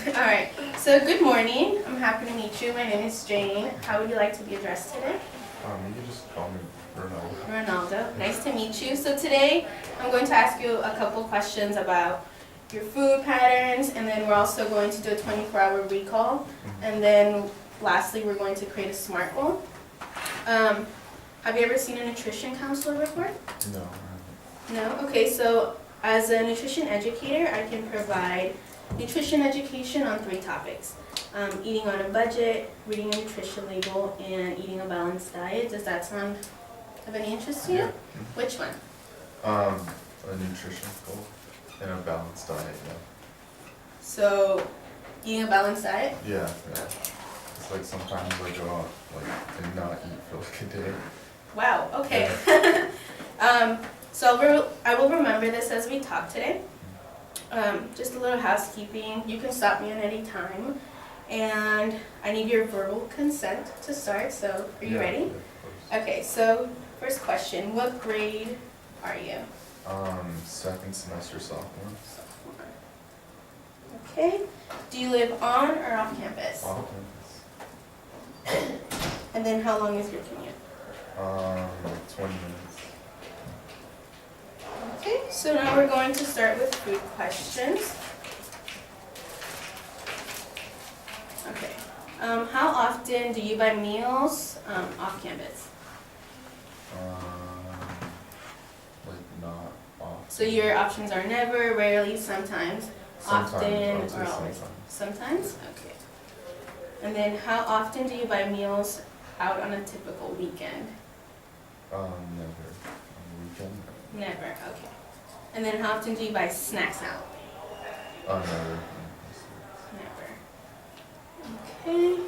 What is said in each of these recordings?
Alright, so good morning. I'm happy to meet you. My name is Jane. How would you like to be addressed today? You can just call me Ronaldo. Ronaldo. Nice to meet you. So today I'm going to ask you a couple questions about your food patterns, and then we're also going to do a 24-hour recall, and then lastly we're going to create a SMART goal. Have you ever seen a nutrition counselor before? No, No? Okay, so as a nutrition educator, I can provide nutrition education on 3 topics. Eating on a budget, reading a nutrition label, and eating a balanced diet. Does that sound of any interest to you? Yeah. Which one? A nutrition goal and a balanced diet, yeah. So, eating a balanced diet? Yeah. It's like sometimes I go out and not eat for like a day. Wow, okay. So I will remember this as we talk today. Just a little housekeeping. You can stop me at any time. And I need your verbal consent to start, so are you ready? Yeah, of course. Okay, so first question, what grade are you? Second semester sophomore. Sophomore. Okay, do you live on or off campus? Off campus. And then how long is your commute? Like 20 minutes. Okay, so now we're going to start with food questions. Okay, how often do you buy meals off campus? Like not often. So your options are never, rarely, sometimes, Sometimes, often, I would say or always? sometimes. Sometimes? Okay. And then how often do you buy meals out on a typical weekend? Never. On the weekend? Never, okay. And then how often do you buy snacks out? Never. Never. Okay.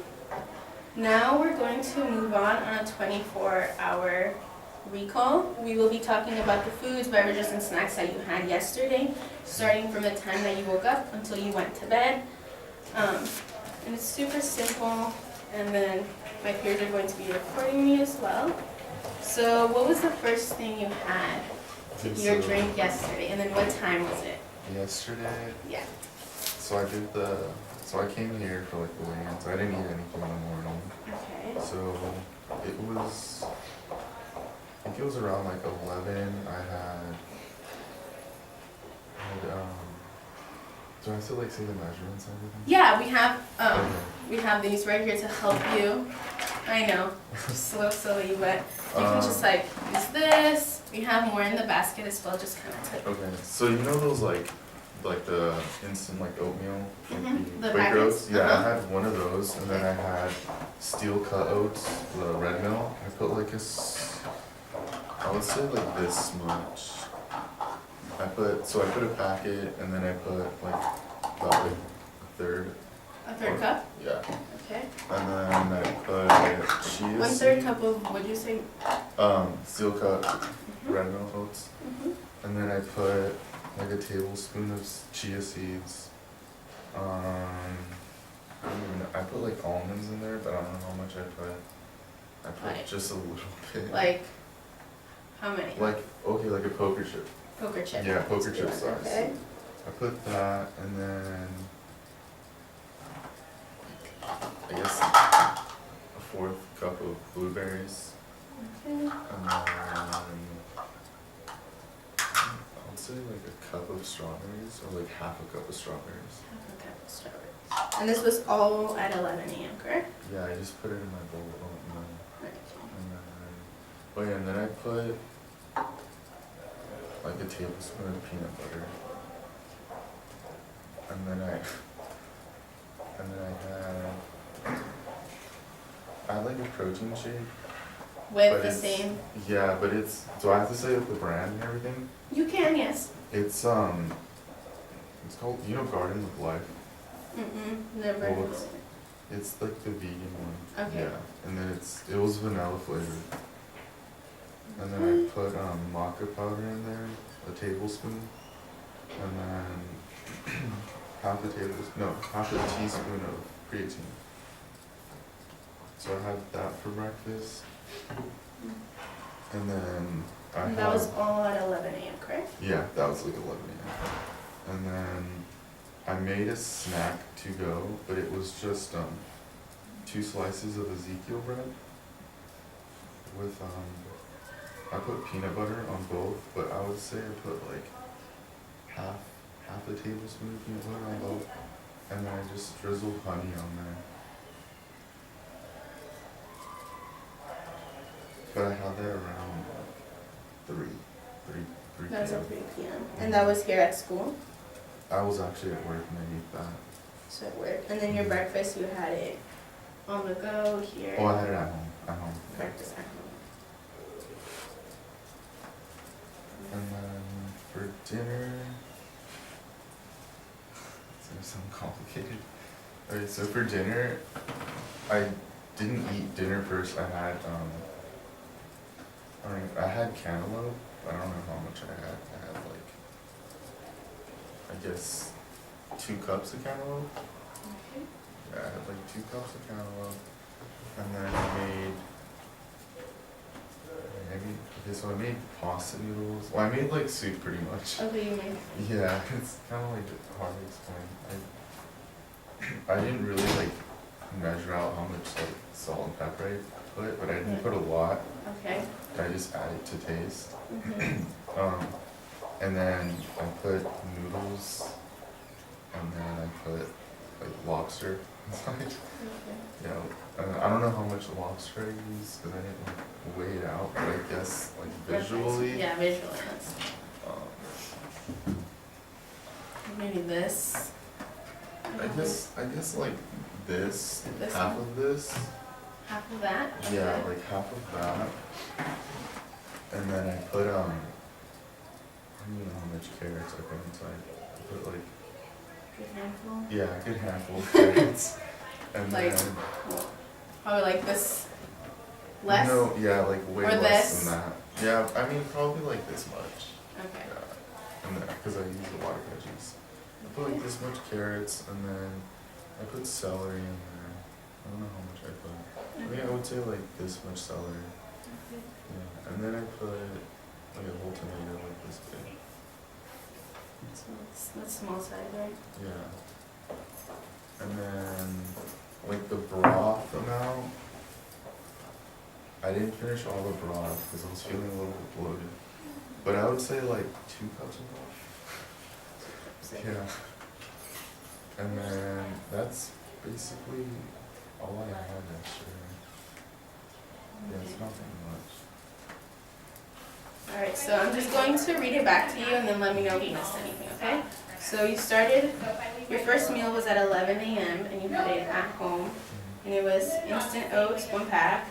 Now we're going to move on a 24-hour recall. We will be talking about the foods, beverages, and snacks that you had yesterday, starting from the time that you woke up until you went to bed. And it's super simple, and then my peers are going to be recording me as well. So what was the first thing you had to eat or drink yesterday, and then what time was it? Yesterday, Yeah. so I came here for like the weigh-in, so I didn't eat anything in the morning. Okay. So it was, I think it was around like 11, I had, do I have to like say the measurements and everything? Yeah, Okay. we have these right here to help you. I know, just a little silly, but you can just like use this. We have more in the basket as well, just kind of to. Okay, so you know those like the instant like oatmeal, like The Quaker packets? oats? Yeah, Uh-huh. I had one of those, and then I had steel cut oats, the red mill. I put like I would say like this much. I put a packet, and then I put like about like a third. A third cup? Yeah, Okay. and then I put chia 1/3 cup of, what'd you say? steel cut red mill oats. Mm-hmm. And then I put like a tablespoon of chia seeds. I put like almonds in there, but I don't know how much I put. I put Like- just a little bit. Like, how many? Like, okay, like a poker chip. Poker chip. Yeah, poker chip size. Okay. I put that, and then I guess a 4th cup of blueberries, Okay. and then I would say like a cup of strawberries, or like half a cup of strawberries. Half a cup of strawberries. And this was all at 11 a.m., correct? Yeah, I just put it in my bowl. No. Okay. And then I put like a tablespoon of peanut butter. And then I had like a protein shake. With but the it's- same. Yeah, but do I have to say the brand and everything? You can, yes. It's called, Garden of Life. Never Well, heard of it. It's like the vegan one. Okay. Yeah, and then it was vanilla flavored. And then I put maca powder in there, a tablespoon, and then half a teaspoon of creatine. So I had that for breakfast, and then I And had, that was all at 11 a.m., correct? yeah, that was like 11 a.m. And then I made a snack to go, but it was just 2 slices of Ezekiel bread with I put peanut butter on both, but I would say I put like half a tablespoon of peanut butter on both, and then I just drizzled honey on there. But I had that around 3 That was p.m. at 3 p.m. And that was here at school? I was actually at work and I ate that. So at work. And then your breakfast, you had it on the go here? Oh, I had it at home. Breakfast at home. And then for dinner, it's gonna sound complicated. Okay, so for dinner, I didn't eat dinner first. I had cantaloupe. I don't know how much I had. I had like, I guess 2 cups of cantaloupe. Okay. Yeah, I had like 2 cups of cantaloupe. And then I made pasta noodles. Well, I made like soup pretty much. Okay, you made. Yeah, it's kind of like hard to explain. I didn't really like measure out how much like salt and pepper I put, but I didn't put a lot. Okay. I just added to taste. Mm-hmm. And then I put noodles, and then I put like lobster inside. Okay. Yeah, I don't know how much lobster I used because I didn't like, weigh it out, but I guess like visually. Yeah, visually. That's Um, maybe this. I guess like this half one? of this. Half of that? Yeah, Okay. like half of that. And then I put I don't even know how much carrots I put inside. I put like, Good handful? yeah, a good handful of carrots. And Like, then probably like this less? no, yeah, like way Or less this? than that. Yeah, I mean probably like this much. Okay. Yeah. And then because I use a lot of veggies. I put like this much carrots, and then I put celery in there. I don't know how much I put. I mean, I would say like this much celery. Okay. Yeah. And then I put like a whole tomato like this big. So that's small size, right? Yeah. And then like the broth amount, I didn't finish all the broth because I was feeling a little bit bloated. But I would say like 2 cups of broth. Yeah. And then that's basically all I had actually. Yeah, it's nothing much. Alright, so I'm just going to read it back to you and then let me know if you missed anything, okay? So you started, your first meal was at 11 a.m. and you had it at home. And it was instant oats, 1 pack,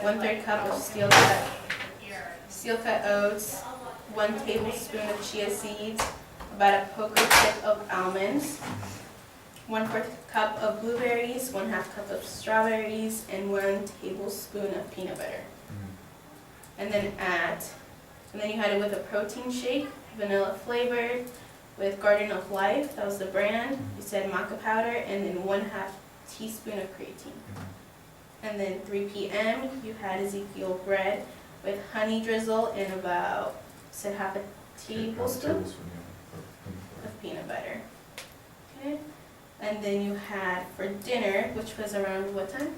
1/3 cup of steel cut oats, 1 tablespoon of chia seeds, about a poker chip of almonds, 1/4 cup of blueberries, 1/2 cup of strawberries, and 1 tablespoon of peanut butter. And then you had it with a protein shake, vanilla flavored, with Garden of Life, that was the brand. You said maca powder, and then 1/2 teaspoon of creatine. And then 3 p.m. you had Ezekiel bread with honey drizzle and about, said half a tablespoon of peanut butter. Okay. And then you had for dinner, which was around what time?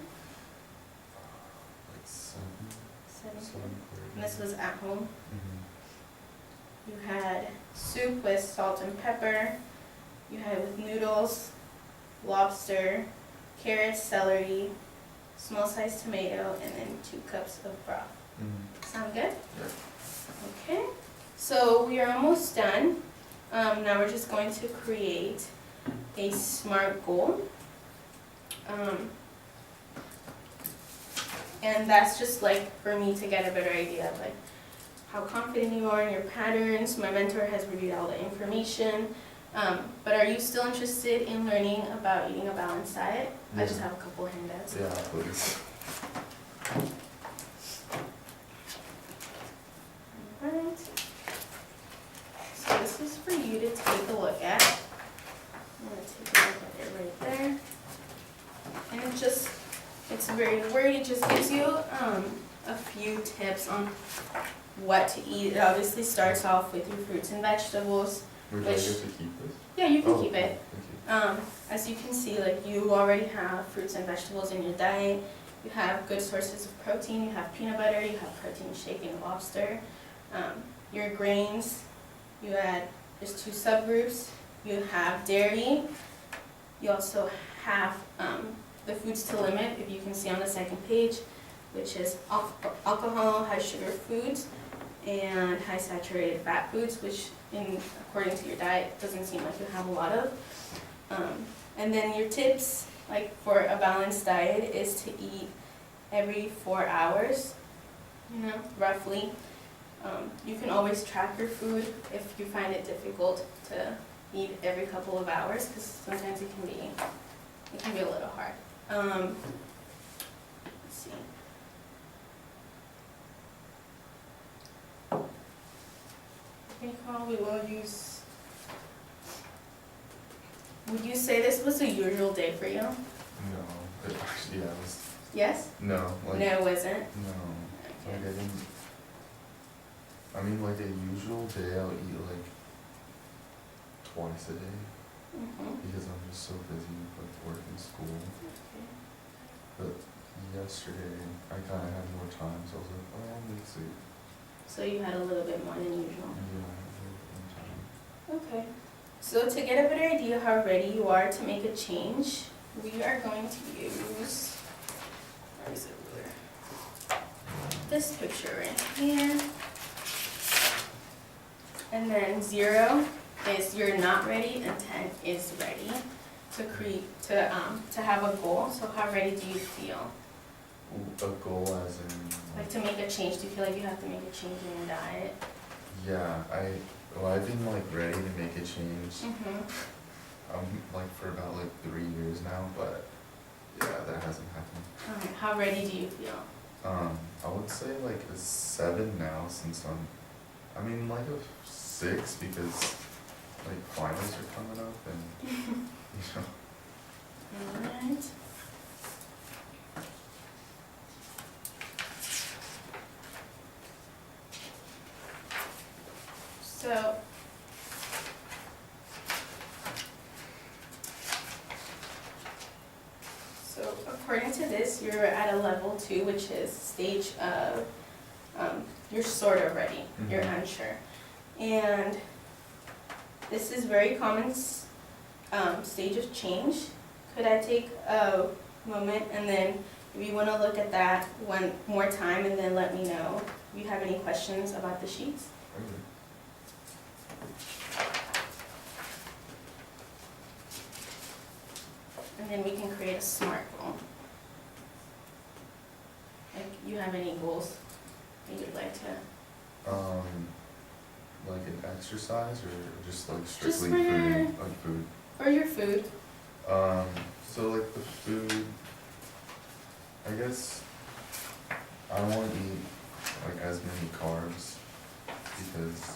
Like 7. 7. And this was at home. Mm-hmm. You had soup with salt and pepper. You had it with noodles, lobster, carrots, celery, small sized tomato, and then 2 cups of broth. Mm-hmm. Sound good? Yeah. Okay. So we are almost done. Now we're just going to create a SMART goal. And that's just like for me to get a better idea of like how confident you are in your patterns. My mentor has reviewed all the information. But are you still interested in learning about eating a balanced diet? Yeah. I just have a couple handouts. Yeah, please. Alright. So this is for you to take a look at. I'm going to take a look at it right there. And it's very wordy, it just gives you a few tips on what to eat. It obviously starts off with your fruits and vegetables. Would I Which- get to keep this? Yeah, you can Oh, keep it. Thank you. As you can see, like you already have fruits and vegetables in your diet. You have good sources of protein. You have peanut butter. You have protein shake and lobster. Your grains, you add, there's two subgroups. You have dairy. You also have the foods to limit, if you can see on the second page, which is alcohol, high sugar foods, and high saturated fat foods, which according to your diet doesn't seem like you have a lot of. And then your tips, like for a balanced diet, is to eat every 4 hours, roughly. You can always track your food if you find it difficult to eat every couple of hours, because sometimes it can be a little hard. Let's see. Recall, we will use. Would you say this was a usual day for you? No, it actually, yeah, it was, Yes? no, like, No, it wasn't? no, like, Okay. I mean, like, a usual day, I'll eat, like, twice a day, Mhm. because I'm just so busy with work and school. Okay. But yesterday, I kinda had more time, so I was like, oh, let's see. So you had a little bit more than usual. Yeah, I had a little more time. Okay. So to get a better idea how ready you are to make a change, we are going to use, where is it, ruler? This picture right here. And then 0 is you're not ready, and 10 is ready to have a goal. So how ready do you feel? A goal as in, Like to make a change? Do you feel like you have to make a change in your diet? yeah, I've been, like, ready to make a change, Mm-hmm. like, for about, like, 3 years now, but, yeah, that hasn't happened. Okay. How ready do you feel? I would say, like, a 7 now, since I mean, like, a 6, because, like, finals are coming up, and, you know. Alright. So according to this, you're at a level 2, which is stage of, you're sort of ready, you're Mhm. unsure. And this is very common stage of change. Could I take a moment and then if you want to look at that one more time and then let me know if you have any questions about the sheets? Okay. And then we can create a SMART goal. Like, you have any goals that you'd like to? Like an exercise, or just, like, Just strictly for your- food, like food? For your food. So, like, the food, I guess, I don't wanna eat, like, as many carbs, because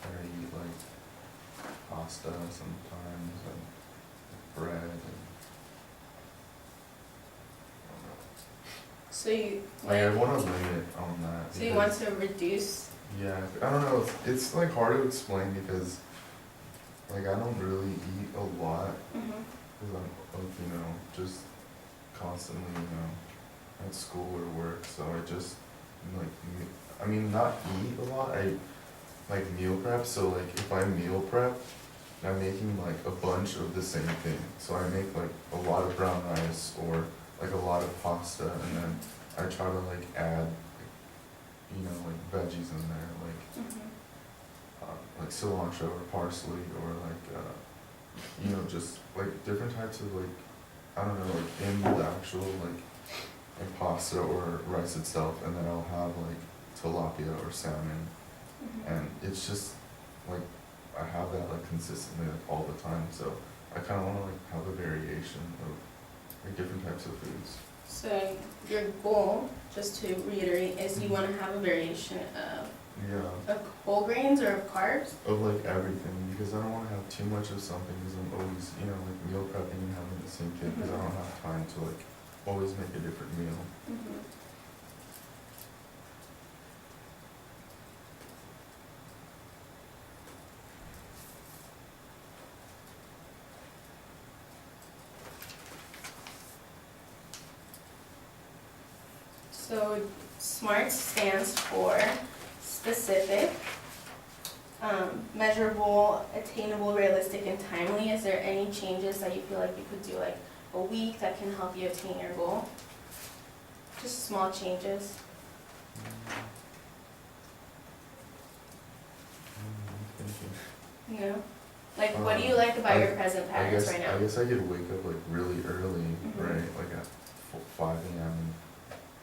I gotta eat, like, pasta sometimes, and bread, and, I don't know. So you, Like, I wanna limit on that. so you want because- to reduce? Yeah, I don't know, it's, like, hard to explain, because, like, I don't really eat a lot, Mhm. because I'm, like, just constantly, at school or work, so I just, like, I mean, not eat a lot, I, like, meal prep, so, like, if I meal prep, I'm making, like, a bunch of the same thing, so I make, like, a lot of brown rice, or, like, a lot of pasta, and then I try to, like, add, like, veggies in there, Mhm. like cilantro or parsley, or, like, just, like, different types of, like, I don't know, like, in the actual, like pasta or rice itself, and then I'll have, like, tilapia or salmon, Mhm. and it's just, like, I have that, like, consistently, like, all the time, so I kinda wanna, like, have a variation of, like, different types of foods. So your goal, just to reiterate, is you want to have a variation Yeah, of whole grains or of carbs? of, like, everything, because I don't wanna have too much of something, because I'm always, like, meal prepping and having the same thing, because I don't have time to, like, always make a different meal. Mhm. So SMART stands for specific, measurable, attainable, realistic, and timely. Is there any changes that you feel like you could do like a week that can help you attain your goal? Just small changes. Thinking. You know? Like, what do you like about your present I patterns guess right now? I guess I could wake up like really early, Mhm. right? Like at 5 a.m. and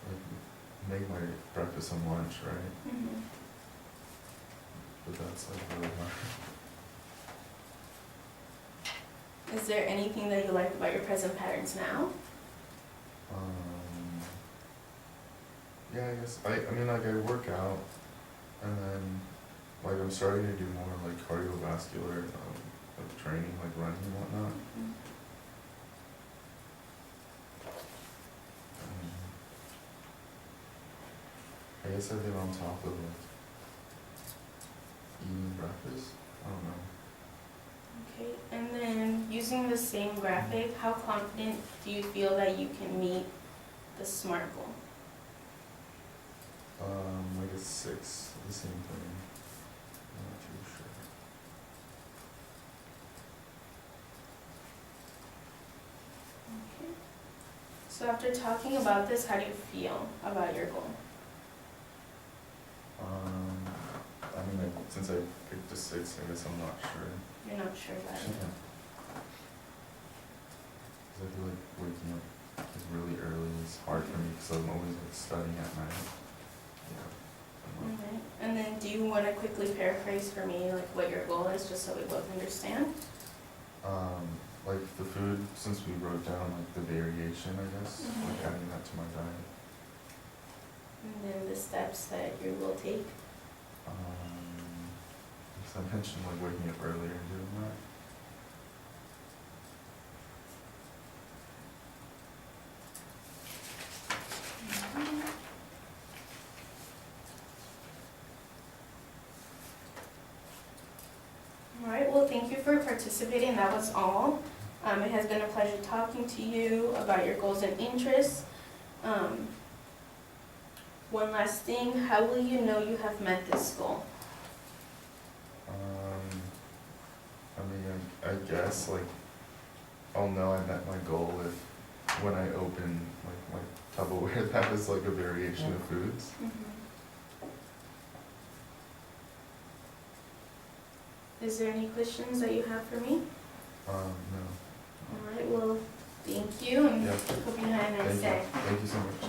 like make my breakfast and lunch, right? Mhm. But that's like really hard. Is there anything that you like about your present patterns now? Yeah, I guess I mean like I work out and then like I'm starting to do more like cardiovascular like training, like running and whatnot. Mhm. I guess I've been on top of like eating breakfast. I don't know. Okay, and then using the same graphic, how confident do you feel that you can meet the SMART goal? Like a 6, the same thing. I'm not too sure. Okay. So after talking about this, how do you feel about your goal? I mean, like, since I picked a 6, I guess I'm not sure. You're not sure about Yeah. it? Cause I feel like waking up like really early is hard for me because I'm always like studying at night. Yeah. I'm Okay, and then do you want to quickly paraphrase for me like what your goal is, just so we both understand? like the food, since we wrote down like the variation, I guess, Mhm. like adding that to my diet. And then the steps that you will take? Because I mentioned like waking up earlier and doing that. All right, well, thank you for participating, that was all. It has been a pleasure talking to you about your goals and interests. One last thing, how will you know you have met this goal? I mean, I guess like I'll know I met my goal if when I open like my Tupperware that is like a variation of foods. Is there any questions that you have for me? No. All right, well, thank you, and Yeah. hope you had a nice Thank day. you. Thank you so much.